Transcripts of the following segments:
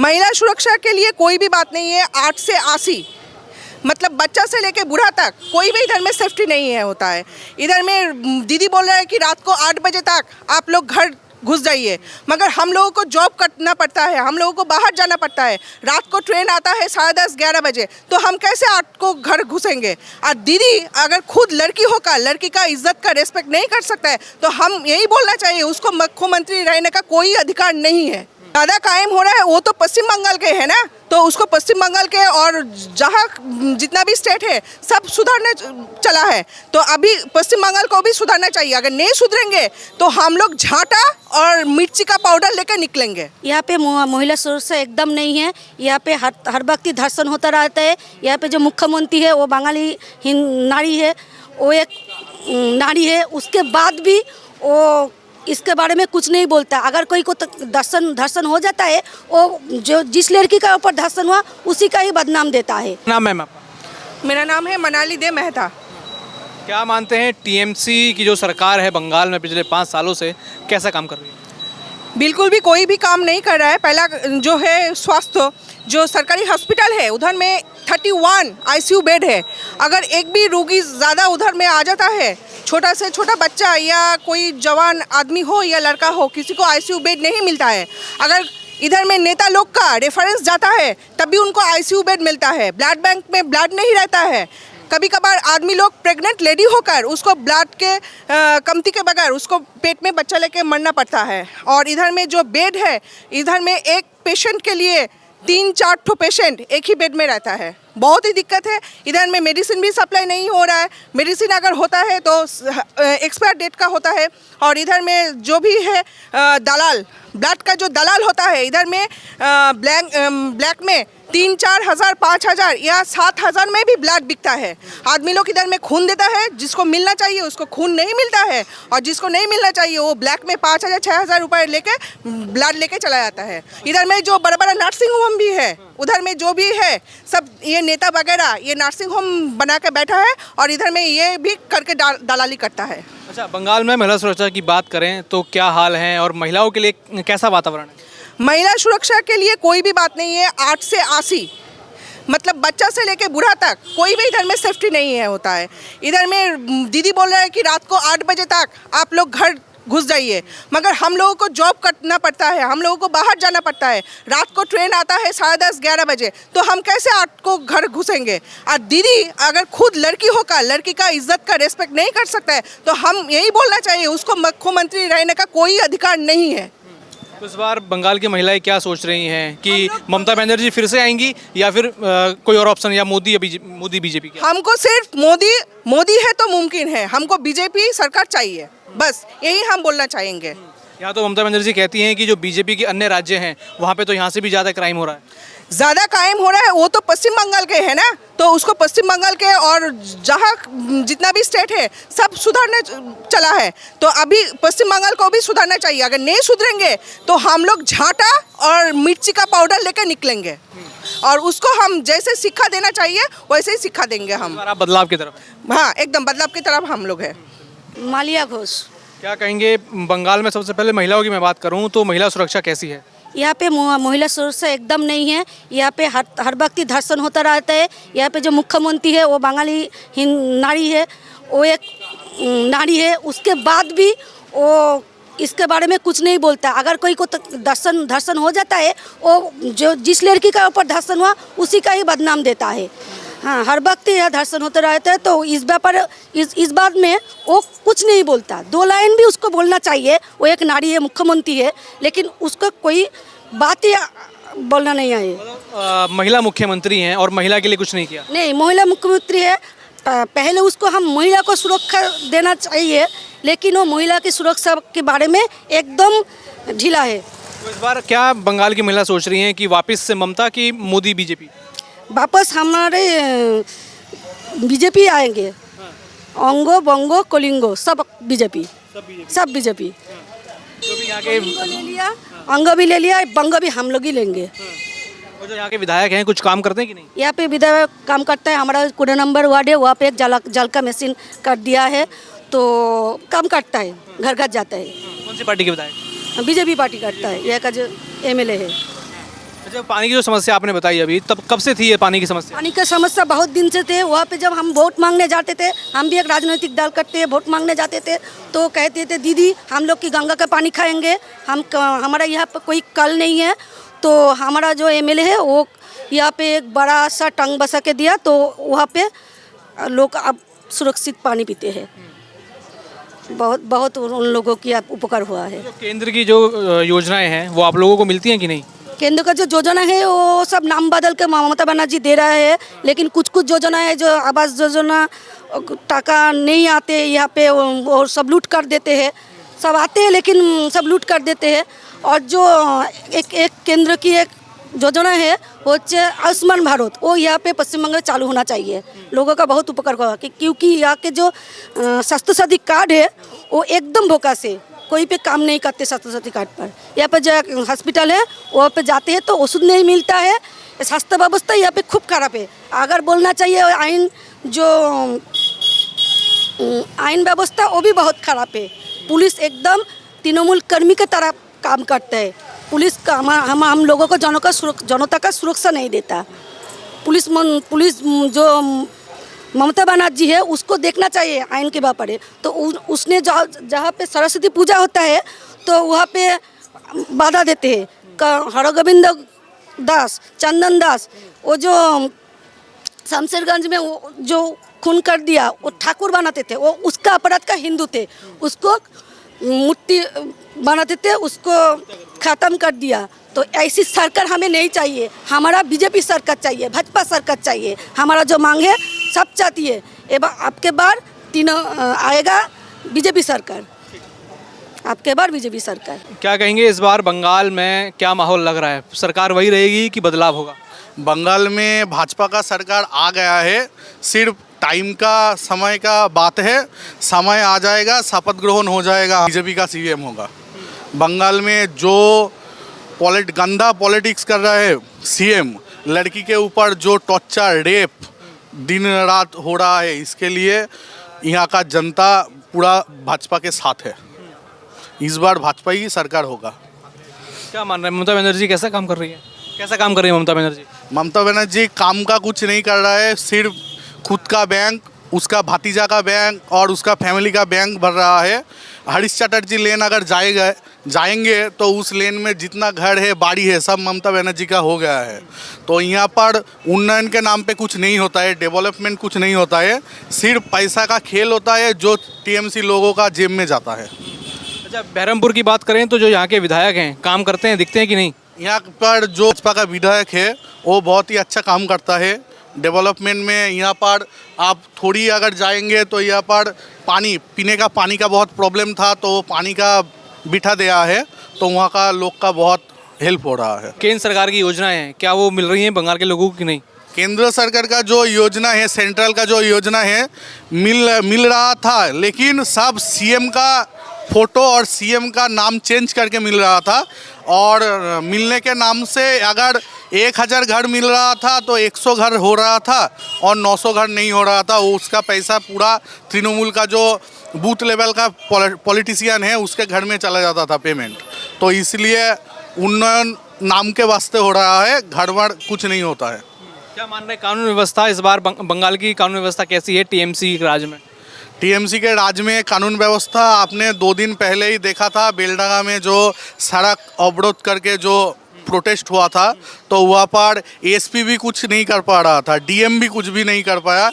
महिला सुरक्षा के लिए कोई भी बात नहीं है। 8 से 80 मतलब बच्चा से लेके बूढ़ा तक कोई भी इधर में सेफ्टी नहीं है होता है। इधर में दीदी बोल रहा है कि रात को 8 बजे तक आप लोग घर घुस जाइए, मगर हम लोगों को जॉब करना पड़ता है, हम लोगों को बाहर जाना पड़ता है। रात को ट्रेन आता है 10:30-11 बजे, तो हम कैसे 8 को घर घुसेंगे? और दीदी अगर खुद लड़की होकर लड़की का इज्जत का रेस्पेक्ट नहीं कर सकता है तो हम यही बोलना चाहिए उसको मुख्यमंत्री रहने का कोई अधिकार नहीं है। ज़्यादा कायम हो रहा है वो तो पश्चिम बंगाल के है ना, तो उसको पश्चिम बंगाल के और जहाँ जितना भी स्टेट है सब सुधारने चला है, तो अभी पश्चिम बंगाल को भी सुधारना चाहिए। अगर नहीं सुधरेंगे तो हम लोग झाटा और मिर्ची का पाउडर लेकर निकलेंगे। यहाँ पे महिला सुरक्षा एकदम नहीं है। यहाँ पे हर वक्त ही धर्षण होता रहता है। यहाँ पे जो मुख्यमंत्री है वो बंगाली नारी है, वो एक नारी है, उसके बाद भी वो इसके बारे में कुछ नहीं बोलता। अगर कोई को धर्षण हो जाता है, वो जो जिस लड़की का ऊपर धर्षण हुआ उसी का ही बदनाम देता है। नाम मैम आपका? मेरा नाम है मनाली दे मेहता। क्या मानते हैं टीएमसी की जो सरकार है बंगाल में पिछले 5 सालों से कैसा काम कर रही है? बिल्कुल भी कोई भी काम नहीं कर रहा है। पहला जो है स्वास्थ्य, जो सरकारी हॉस्पिटल है उधर में 31 आईसीयू बेड है। अगर एक भी रोगी ज़्यादा उधर में आ जाता है, छोटा से छोटा बच्चा या कोई जवान आदमी हो या लड़का हो, किसी को आईसीयू बेड नहीं मिलता है। अगर इधर में नेता लोग का रेफरेंस जाता है तब भी उनको आईसीयू बेड मिलता है। ब्लड बैंक में ब्लड नहीं रहता है। कभी कभार आदमी लोग प्रेग्नेंट लेडी होकर उसको ब्लड के कमती के बगैर उसको पेट में बच्चा लेके मरना पड़ता है। और इधर में जो बेड है, इधर में एक पेशेंट के लिए 3-4 ठो पेशेंट एक ही बेड में रहता है। बहुत ही दिक्कत है। इधर में मेडिसिन भी सप्लाई नहीं हो रहा है। मेडिसिन अगर होता है तो एक्सपायर डेट का होता है। और इधर में जो भी है दलाल, ब्लड का जो दलाल होता है, इधर में ब्लैक में 3-4 हज़ार, 5 हज़ार या 7 हज़ार में भी ब्लड बिकता है। आदमी लोग इधर में खून देता है, जिसको मिलना चाहिए उसको खून नहीं मिलता है, और जिसको नहीं मिलना चाहिए वो ब्लैक में 5 हज़ार 6 हज़ार रुपये लेके ब्लड लेके चला जाता है। इधर में जो बड़ा बड़ा नर्सिंग होम भी है, उधर में जो भी है सब ये नेता वगैरह ये नर्सिंग होम बना के बैठा है और इधर में ये भी करके दलाली करता है। अच्छा, बंगाल में महिला सुरक्षा की बात करें तो क्या हाल है और महिलाओं के लिए कैसा वातावरण है? महिला सुरक्षा के लिए कोई भी बात नहीं है। 8 से 80 मतलब बच्चा से लेके बूढ़ा तक कोई भी इधर में सेफ्टी नहीं है होता है। इधर में दीदी बोल रहा है कि रात को 8 बजे तक आप लोग घर घुस जाइए, मगर हम लोगों को जॉब करना पड़ता है, हम लोगों को बाहर जाना पड़ता है। रात को ट्रेन आता है 10:30-11 बजे, तो हम कैसे 8 को घर घुसेंगे? और दीदी अगर खुद लड़की होकर लड़की का इज्जत का रेस्पेक्ट नहीं कर सकता है तो हम यही बोलना चाहिए उसको मुख्यमंत्री रहने का कोई अधिकार नहीं है। इस बार बंगाल की महिलाएं क्या सोच रही हैं कि ममता बनर्जी फिर से आएंगी या फिर कोई और ऑप्शन, या मोदी बीजेपी? हमको सिर्फ मोदी है तो मुमकिन है, हमको बीजेपी सरकार चाहिए, बस यही हम बोलना चाहेंगे। यहाँ तो ममता बनर्जी कहती हैं कि जो बीजेपी के अन्य राज्य हैं वहाँ पे तो यहाँ से भी ज़्यादा क्राइम हो रहा है। ज़्यादा कायम हो रहा है वो तो पश्चिम बंगाल के है ना, तो उसको पश्चिम बंगाल के और जहाँ जितना भी स्टेट है सब सुधारने चला है, तो अभी पश्चिम बंगाल को भी सुधारना चाहिए। अगर नहीं सुधरेंगे तो हम लोग झाटा और मिर्ची का पाउडर लेकर निकलेंगे और उसको हम जैसे शिक्षा देना चाहिए वैसे ही शिक्षा देंगे हम। आप बदलाव की तरफ? हाँ, एकदम बदलाव की तरफ हम लोग हैं। मालिया घोष। क्या कहेंगे, बंगाल में सबसे पहले महिलाओं की मैं बात करूँ तो महिला सुरक्षा कैसी है? यहाँ पे महिला सुरक्षा एकदम नहीं है। यहाँ पे हर वक्त ही धर्षण होता रहता है। यहाँ पे जो मुख्यमंत्री है वो बंगाली नारी है, वो एक नारी है, उसके बाद भी वो इसके बारे में कुछ नहीं बोलता। अगर कोई को धर्षण हो जाता है, वो जो जिस लड़की का ऊपर धर्षण हुआ उसी का ही बदनाम देता है। हाँ, हर वक्त यह धर्षण होता रहता है, तो इस बात में वो कुछ नहीं बोलता। 2 लाइन भी उसको बोलना चाहिए। वो एक नारी है, मुख्यमंत्री है, लेकिन उसको कोई बात ही बोलना नहीं आए। महिला मुख्यमंत्री हैं और महिला के लिए कुछ नहीं किया? नहीं, महिला मुख्यमंत्री है, पहले उसको हम महिला को सुरक्षा देना चाहिए, लेकिन वो महिला की सुरक्षा के बारे में एकदम ढीला है। तो इस बार क्या बंगाल की महिला सोच रही हैं कि वापस से ममता की मोदी बीजेपी? वापस हमारे बीजेपी आएंगे। अंगो बंगो कलिंगो सब बीजेपी। जो भी यहाँ के ले लिया, अंग भी ले लिया, बंग भी हम लोग ही लेंगे। और जो यहाँ के विधायक हैं कुछ काम करते हैं कि नहीं? यहाँ पे विधायक काम करता है। हमारा 2 नंबर वार्ड है, वहाँ पे एक जल का मशीन कर दिया है, तो काम करता है, घर घर जाता है। कौन सी पार्टी के विधायक? बीजेपी पार्टी करता है, यहाँ का जो एमएलए है। अच्छा, पानी की जो समस्या आपने बताई अभी, तब कब से थी ये पानी की समस्या? पानी का समस्या बहुत दिन से थे। वहाँ पे जब हम वोट मांगने जाते थे, हम भी एक राजनीतिक दल करते हैं, वोट मांगने जाते थे तो कहते थे दीदी हम लोग की गंगा का पानी खाएंगे, हमारा यहाँ पर कोई कल नहीं है। तो हमारा जो एमएलए है वो यहाँ पे एक बड़ा सा टंग बसा के दिया, तो वहाँ पे लोग अब सुरक्षित पानी पीते हैं। बहुत बहुत उन लोगों की अब उपकार हुआ है। जो केंद्र की जो योजनाएं हैं वो आप लोगों को मिलती हैं कि नहीं? केंद्र का जो योजना है वो सब नाम बदल के ममता बनर्जी दे रहा है, लेकिन कुछ कुछ योजना है जो आवास योजना टाका नहीं आते यहाँ पे, वो सब लूट कर देते हैं। सब आते हैं लेकिन सब लूट कर देते हैं। और जो एक केंद्र की एक योजना है वो आयुष्मान भारत, वो यहाँ पे पश्चिम बंगाल चालू होना चाहिए। लोगों का बहुत उपकार होगा क्योंकि यहाँ के जो स्वास्थ्य साथी कार्ड है वो एकदम बोकस है, कोई पे काम नहीं करते स्वास्थ्य साथी कार्ड पर। यहाँ पर जो हॉस्पिटल है वहाँ पे जाते हैं तो औषध नहीं मिलता है। स्वास्थ्य व्यवस्था यहाँ पे खूब खराब है। अगर बोलना चाहिए आइन व्यवस्था वो भी बहुत खराब है। पुलिस एकदम तृणमूल कर्मी के तरह काम करता है। पुलिस का हम लोगों को जनता का सुरक्षा नहीं देता। पुलिस जो ममता बनर्जी है उसको देखना चाहिए आइन के व्यापार है। तो उसने जहाँ पे सरस्वती पूजा होता है तो वहाँ पे बाधा देते हैं। हरगोविंद दास, चंदन दास, वो जो शमशेरगंज में वो जो खून कर दिया वो ठाकुर बनाते थे, वो उसका अपराध का हिंदू थे, उसको मूर्ति बनाते थे, उसको ख़त्म कर दिया। तो ऐसी सरकार हमें नहीं चाहिए। हमारा बीजेपी सरकार चाहिए, भाजपा सरकार चाहिए। हमारा जो मांग है सब चाहती है। एवं आपके बार तीनों आएगा बीजेपी सरकार, आपके बार बीजेपी सरकार। क्या कहेंगे इस बार बंगाल में क्या माहौल लग रहा है? सरकार वही रहेगी कि बदलाव होगा? बंगाल में भाजपा का सरकार आ गया है, सिर्फ टाइम का समय का बात है। समय आ जाएगा, शपथ ग्रहण हो जाएगा, बीजेपी का सीएम होगा। बंगाल में जो गंदा पॉलिटिक्स कर रहा है सीएम, लड़की के ऊपर जो टॉर्चर रेप दिन रात हो रहा है, इसके लिए यहाँ का जनता पूरा भाजपा के साथ है। इस बार भाजपा ही सरकार होगा। क्या मान रहे हैं ममता बनर्जी कैसा काम कर रही है? कैसा काम कर रही है ममता बनर्जी? ममता बनर्जी काम का कुछ नहीं कर रहा है, सिर्फ खुद का बैंक, उसका भतीजा का बैंक और उसका फैमिली का बैंक भर रहा है। हरीश चटर्जी लेन अगर जाएंगे तो उस लेन में जितना घर है, बाड़ी है, सब ममता बनर्जी का हो गया है। तो यहाँ पर उन्नयन के नाम पे कुछ नहीं होता है, डेवलपमेंट कुछ नहीं होता है, सिर्फ पैसा का खेल होता है जो टीएमसी लोगों का जेब में जाता है। अच्छा, बहरमपुर की बात करें तो जो यहाँ के विधायक हैं काम करते हैं, दिखते हैं कि नहीं? यहाँ पर जो भाजपा का विधायक है वो बहुत ही अच्छा काम करता है डेवलपमेंट में। यहाँ पर आप थोड़ी अगर जाएंगे तो यहाँ पर पीने का पानी का बहुत प्रॉब्लम था, तो पानी का बिठा दिया है, तो वहाँ का लोग का बहुत हेल्प हो रहा है। केंद्र सरकार की योजनाएं हैं, क्या वो मिल रही हैं बंगाल के लोगों को कि नहीं? केंद्र सरकार का जो योजना है, सेंट्रल का जो योजना है मिल रहा था, लेकिन सब सीएम का फोटो और सीएम का नाम चेंज करके मिल रहा था। और मिलने के नाम से अगर 1000 घर मिल रहा था तो 100 घर हो रहा था और 900 घर नहीं हो रहा था। उसका पैसा पूरा तृणमूल का जो बूथ लेवल का पॉलिटिशियन है उसके घर में चला जाता था पेमेंट। तो इसलिए उन्नयन नाम के वास्ते हो रहा है, घर वर कुछ नहीं होता है। क्या मान रहे हैं कानून व्यवस्था इस बार बंगाल की कानून व्यवस्था कैसी है टीएमसी के राज में? टीएमसी के राज में कानून व्यवस्था आपने 2 दिन पहले ही देखा था, बेलडांगा में जो सड़क अवरोध करके जो प्रोटेस्ट हुआ था, तो वहाँ पर एसपी भी कुछ नहीं कर पा रहा था, डीएम भी कुछ भी नहीं कर पाया।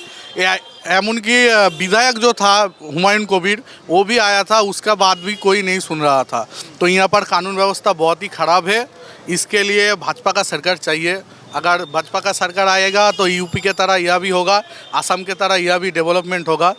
एमन की विधायक जो था हुमायूं कबीर, वो भी आया था, उसका बात भी कोई नहीं सुन रहा था। तो यहाँ पर कानून व्यवस्था बहुत ही ख़राब है। इसके लिए भाजपा का सरकार चाहिए। अगर भाजपा का सरकार आएगा तो यूपी के तरह यह भी होगा, असम के तरह यह भी डेवलपमेंट होगा।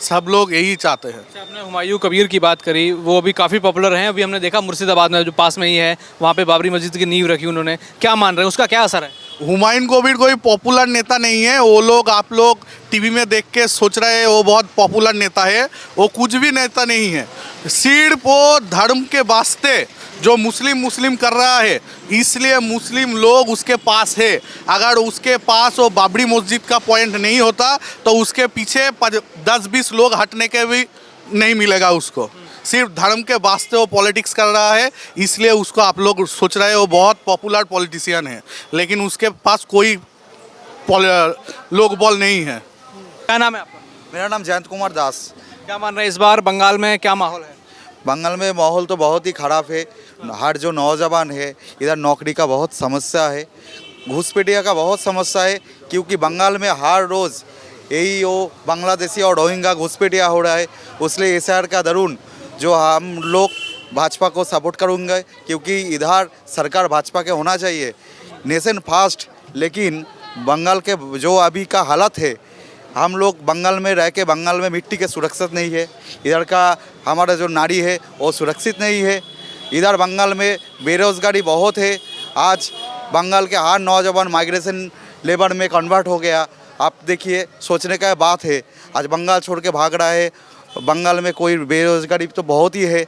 सब लोग यही चाहते हैं। आपने हुमायूं कबीर की बात करी, वो अभी काफ़ी पॉपुलर हैं। अभी हमने देखा मुर्शिदाबाद में जो पास में ही है, वहाँ पे बाबरी मस्जिद की नींव रखी उन्होंने। क्या मान रहे हैं, उसका क्या असर है? हुमायूं कबीर कोई पॉपुलर नेता नहीं है। वो लोग आप लोग टीवी में देख के सोच रहे हैं वो बहुत पॉपुलर नेता है, वो कुछ भी नेता नहीं है। सिर्फ वो धर्म के वास्ते जो मुस्लिम कर रहा है, इसलिए मुस्लिम लोग उसके पास है। अगर उसके पास वो बाबरी मस्जिद का पॉइंट नहीं होता तो उसके पीछे 10-20 लोग हटने के भी नहीं मिलेगा उसको। सिर्फ धर्म के वास्ते वो पॉलिटिक्स कर रहा है, इसलिए उसको आप लोग सोच रहे हो बहुत पॉपुलर पॉलिटिशियन है, लेकिन उसके पास कोई लोग बॉल नहीं है। क्या नाम है आपका? मेरा नाम जयंत कुमार दास। क्या मान रहे हैं इस बार बंगाल में क्या माहौल है? बंगाल में माहौल तो बहुत ही ख़राब है। हर जो नौजवान है इधर नौकरी का बहुत समस्या है, घुसपैठिया का बहुत समस्या है, क्योंकि बंगाल में हर रोज़ यही वो बांग्लादेशी और रोहिंगा घुसपैठिया हो रहा है। इसलिए एसआर का दरुण जो हम लोग भाजपा को सपोर्ट करूँगे, क्योंकि इधर सरकार भाजपा के होना चाहिए नेशन फास्ट। लेकिन बंगाल के जो अभी का हालत है, हम लोग बंगाल में रह के बंगाल में मिट्टी के सुरक्षित नहीं है, इधर का हमारा जो नारी है वो सुरक्षित नहीं है। इधर बंगाल में बेरोज़गारी बहुत है। आज बंगाल के हर नौजवान माइग्रेशन लेबर में कन्वर्ट हो गया। आप देखिए, सोचने का बात है, आज बंगाल छोड़ के भाग रहा है। बंगाल में कोई बेरोज़गारी तो बहुत ही है,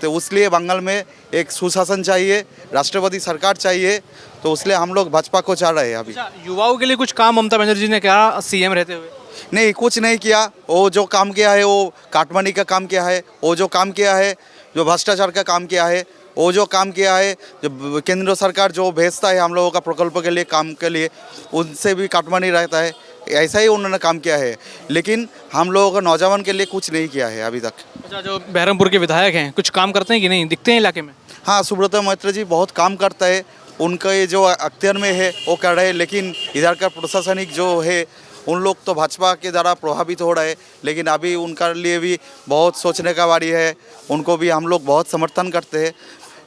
तो इसलिए बंगाल में एक सुशासन चाहिए, राष्ट्रवादी सरकार चाहिए। तो इसलिए हम लोग भाजपा को चाह रहे हैं अभी। अच्छा, युवाओं के लिए कुछ काम ममता बनर्जी ने कहा सीएम रहते हुए? नहीं, कुछ नहीं किया। वो जो काम किया है वो काटमानी का काम किया है, वो जो काम किया है जो भ्रष्टाचार का काम किया है, वो जो काम किया है जो केंद्र सरकार जो भेजता है हम लोगों का प्रकल्प के लिए काम के लिए, उनसे भी काटमानी रहता है। ऐसा ही उन्होंने काम किया है, लेकिन हम लोगों को नौजवान के लिए कुछ नहीं किया है अभी तक। अच्छा, जो बहरमपुर के विधायक हैं कुछ काम करते हैं कि नहीं, दिखते हैं इलाके में? हाँ, सुब्रत मैत्र जी बहुत काम करता है, उनका ये जो अख्तियार में है वो कर रहे हैं। लेकिन इधर का प्रशासनिक जो है उन लोग तो भाजपा के द्वारा प्रभावित हो रहे हैं, लेकिन अभी उनका लिए भी बहुत सोचने का बारी है। उनको भी हम लोग बहुत समर्थन करते हैं।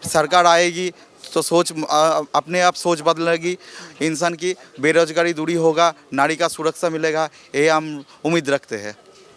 सरकार आएगी तो सोच अपने आप सोच बदलेगी, इंसान की बेरोजगारी दूरी होगा, नारी का सुरक्षा मिलेगा, ये हम उम्मीद रखते हैं।